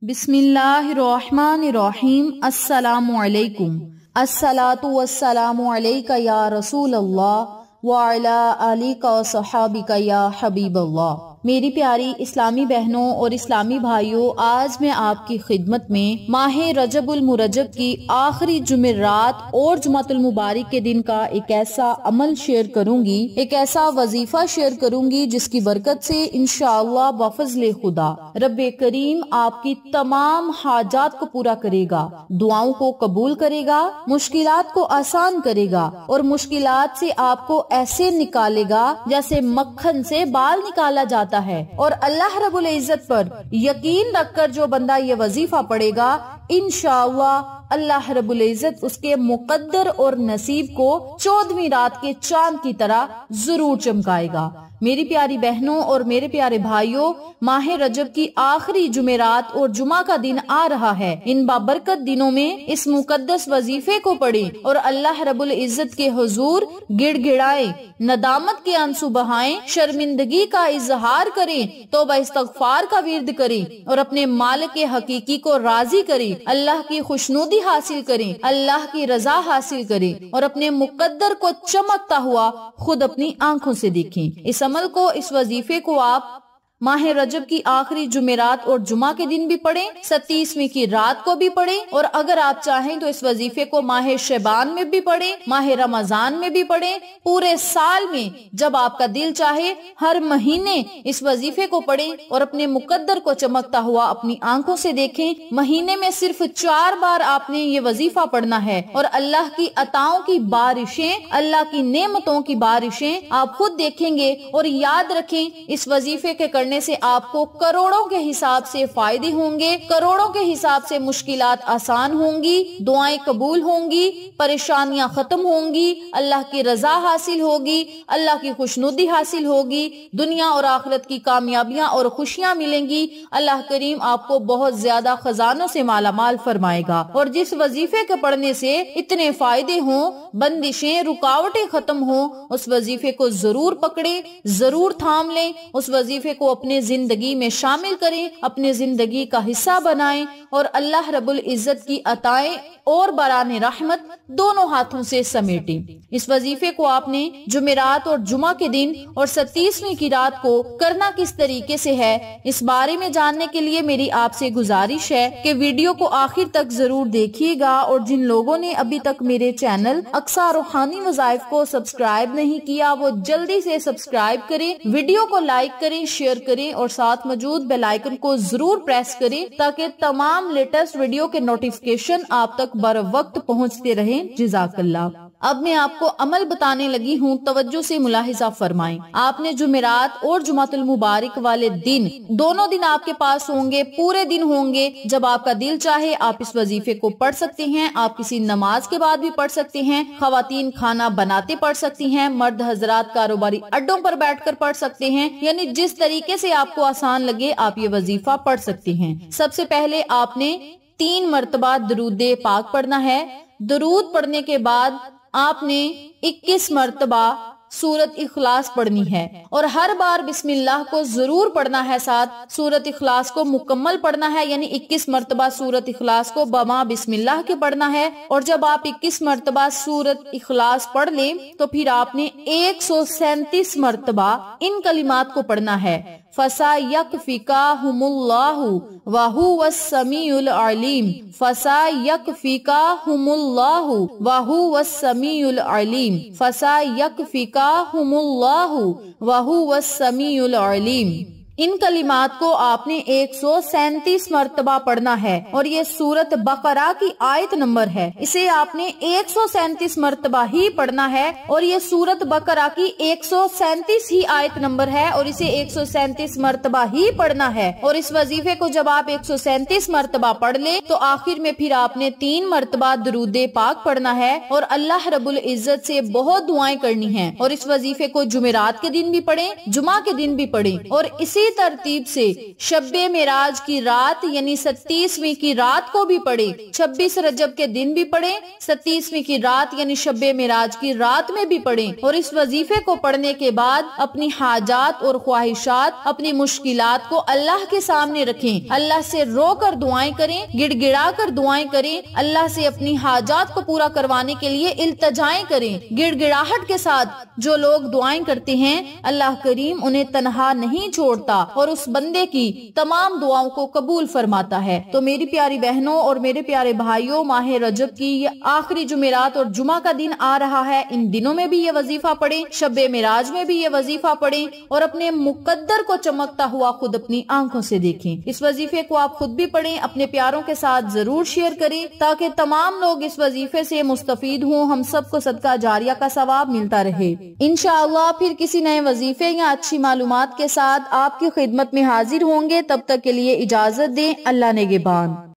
बिस्मिल्लाहिर्रहमानिर्रहीम। अस्सलामु अलैकुम। अस्सलातु वस्सलामु अलैका या रसूल अल्लाह व अला आलिका व सहाबिका या हबीब अल्लाह। मेरी प्यारी इस्लामी बहनों और इस्लामी भाइयों, आज मैं आपकी खिदमत में माह रजबुल मुरज्जब की आखिरी जुमेरात और जुमातुल मुबारक के दिन का एक ऐसा अमल शेयर करूंगी, एक ऐसा वजीफा शेयर करूंगी जिसकी बरकत से इंशाअल्लाह बफज़्ल खुदा रब्बे करीम आपकी तमाम हाजात को पूरा करेगा, दुआओं को कबूल करेगा, मुश्किलात को आसान करेगा और मुश्किलात से आपको ऐसे निकालेगा जैसे मक्खन से बाल निकाला जाता है। और अल्लाह रब्बुल इज्जत पर यकीन रखकर जो बंदा ये वजीफा पढ़ेगा, इंशाअल्लाह अल्लाह रब्बुल इज्जत उसके मुकद्दर और नसीब को 14वीं रात के चांद की तरह जरूर चमकाएगा। मेरी प्यारी बहनों और मेरे प्यारे भाइयों, माह रजब की आखिरी जुमेरात और जुमा का दिन आ रहा है। इन बाबरकत दिनों में इस मुकद्दस वजीफे को पढ़ें और अल्लाह रब्बुल इज्जत के हुजूर गिड़गिड़ाएं, नदामत के आंसू बहाएं, शर्मिंदगी का इजहार करें, तौबा इस्तगफार का विर्द करें और अपने मालिक हकीकी को राजी करें, अल्लाह की खुशनुदी हासिल करें, अल्लाह की रजा हासिल करें और अपने मुकद्दर को चमकता हुआ खुद अपनी आंखों से देखें। इस अमल को, इस वजीफे को आप माह रजब की आखिरी जुमेरात और जुमा के दिन भी पढ़ें, 27वीं की रात को भी पढ़ें और अगर आप चाहें तो इस वजीफे को माह शबान में भी पढ़ें, माह रमजान में भी पढ़ें, पूरे साल में जब आपका दिल चाहे हर महीने इस वजीफे को पढ़ें और अपने मुकद्दर को चमकता हुआ अपनी आंखों से देखें। महीने में सिर्फ 4 बार आपने ये वजीफा पढ़ना है और अल्लाह की अताओं की बारिशें, अल्लाह की नेमतों की बारिशें आप खुद देखेंगे। और याद रखें, इस वजीफे के करने से आपको करोड़ों के हिसाब से फायदे होंगे, करोड़ों के हिसाब से मुश्किलात आसान होंगी, दुआएं कबूल होंगी, परेशानियां खत्म होंगी, अल्लाह की रजा हासिल होगी, अल्लाह की खुशनुदी हासिल होगी, दुनिया और आखिरत की कामयाबियां और खुशियां मिलेंगी। अल्लाह करीम आपको बहुत ज्यादा खजानों से मालामाल फरमाएगा। और जिस वजीफे के पढ़ने से इतने फायदे हों, बंदिशें, रुकावटें खत्म हों, उस वजीफे को जरूर पकड़ें, जरूर थाम लें, उस वजीफे को अपने जिंदगी में शामिल करें, अपने जिंदगी का हिस्सा बनाएं और अल्लाह रब्बुल इज्जत की अताएं और बराने रहमत दोनों हाथों से समेटें। इस वजीफे को आपने जुमेरात और जुमा के दिन और 27वीं की रात को करना किस तरीके से है, इस बारे में जानने के लिए मेरी आपसे गुजारिश है कि वीडियो को आखिर तक जरूर देखिएगा। और जिन लोगों ने अभी तक मेरे चैनल अक्सा रूहानी वज़ाइफ को सब्सक्राइब नहीं किया, वो जल्दी से सब्सक्राइब करें, वीडियो को लाइक करें, शेयर करें और साथ मौजूद बेल आइकन को जरूर प्रेस करें ताकि तमाम लेटेस्ट वीडियो के नोटिफिकेशन आप तक बर वक्त पहुँचते रहें। जज़ाकल्लाह। अब मैं आपको अमल बताने लगी हूँ, तवज्जो से मुलाहिजा फरमाएं। आपने जुमेरात और जुमातुल मुबारक वाले दिन, दोनों दिन आपके पास होंगे, पूरे दिन होंगे। जब आपका दिल चाहे आप इस वजीफे को पढ़ सकते हैं। आप किसी नमाज के बाद भी पढ़ सकते हैं, खवातीन खाना बनाते पढ़ सकती हैं, मर्द हजरात कारोबारी अड्डों पर बैठकर पढ़ सकते हैं, यानी जिस तरीके से आपको आसान लगे आप ये वजीफा पढ़ सकते हैं। सबसे पहले आपने 3 मरतबा दरूद पाक पढ़ना है। दरूद पढ़ने के बाद आपने 21 मरतबा सूरत इखलास पढ़नी है और हर बार बिस्मिल्लाह को जरूर पढ़ना है, साथ सूरत इखलास को मुकम्मल पढ़ना है, यानी 21 मरतबा सूरत इखलास को बमा बिस्मिल्लाह के पढ़ना है। और जब आप 21 मरतबा सूरत इखलास पढ़ लें तो फिर आपने 137 मरतबा इन कलिमात को पढ़ना है। फसा यकफिकाहुमुल्लाहु व हुवस समीउल अलीम, फसा यकफिकाहुमुल्लाहु व हुवस समीउल अलीम, फसा यकफिकाहुमुल्लाहु व हुवस समीउल अलीम। इन कलिमात को आपने 137 मरतबा पढ़ना है और ये सूरत बकरा की आयत नंबर है। इसे आपने 137 मरतबा ही पढ़ना है और ये सूरत बकरा की 137 ही आयत नंबर है और इसे 137 मरतबा ही पढ़ना है। और इस वजीफे को जब आप 137 मरतबा पढ़ ले तो आखिर में फिर आपने 3 मरतबा दरूद पाक पढ़ना है और अल्लाह रब्बुल इज्जत से बहुत दुआएं करनी है। और इस वजीफे को जुमेरात के दिन भी पढ़ें, जुमा के दिन भी पढ़ें और इसी اسی ترتیب سے شب معراج کی رات یعنی 37ویں کی رات کو بھی پڑھے، 26 رجب کے دن بھی پڑھیں، 37ویں کی رات یعنی شب معراج کی رات میں بھی پڑھیں، اور اس وظیفے کو پڑھنے کے بعد اپنی حاجات اور خواہشات، اپنی مشکلات کو اللہ کے سامنے رکھیں، اللہ سے رو کر دعائیں کریں، گڑ گڑا کر دعائیں کریں، اللہ سے اپنی حاجات کو پورا کروانے کے لیے التجائیں کریں۔ گڑ گڑاہٹ کے ساتھ جو لوگ دعائیں کرتے ہیں اللہ کریم انہیں تنہا نہیں چھوڑتا اور اس بندے کی تمام دعاؤں کو قبول فرماتا ہے۔ تو میری پیاری بہنوں اور میرے پیارے بھائیوں، ماہ رجب کی یہ آخری جمعرات اور جمعہ کا دن آ رہا ہے، ان دنوں میں بھی یہ وظیفہ پڑھیں، شب معراج میں بھی یہ وظیفہ پڑھیں اور اپنے مقدر کو چمکتا ہوا خود اپنی آنکھوں سے دیکھیں۔ اس وظیفے کو آپ خود بھی پڑھیں، اپنے پیاروں کے ساتھ ضرور شیئر کریں تاکہ تمام لوگ اس وظیفے سے مستفید ہوں، ہم سب کو صدقہ جاریہ کا ثواب ملتا رہے۔ انشاءاللہ پھر کسی نئے وظیفے یا اچھی معلومات کے ساتھ آپ کی خدمت میں حاضر ہوں گے، تب تک کے لیے اجازت دیں، اللہ نگہبان۔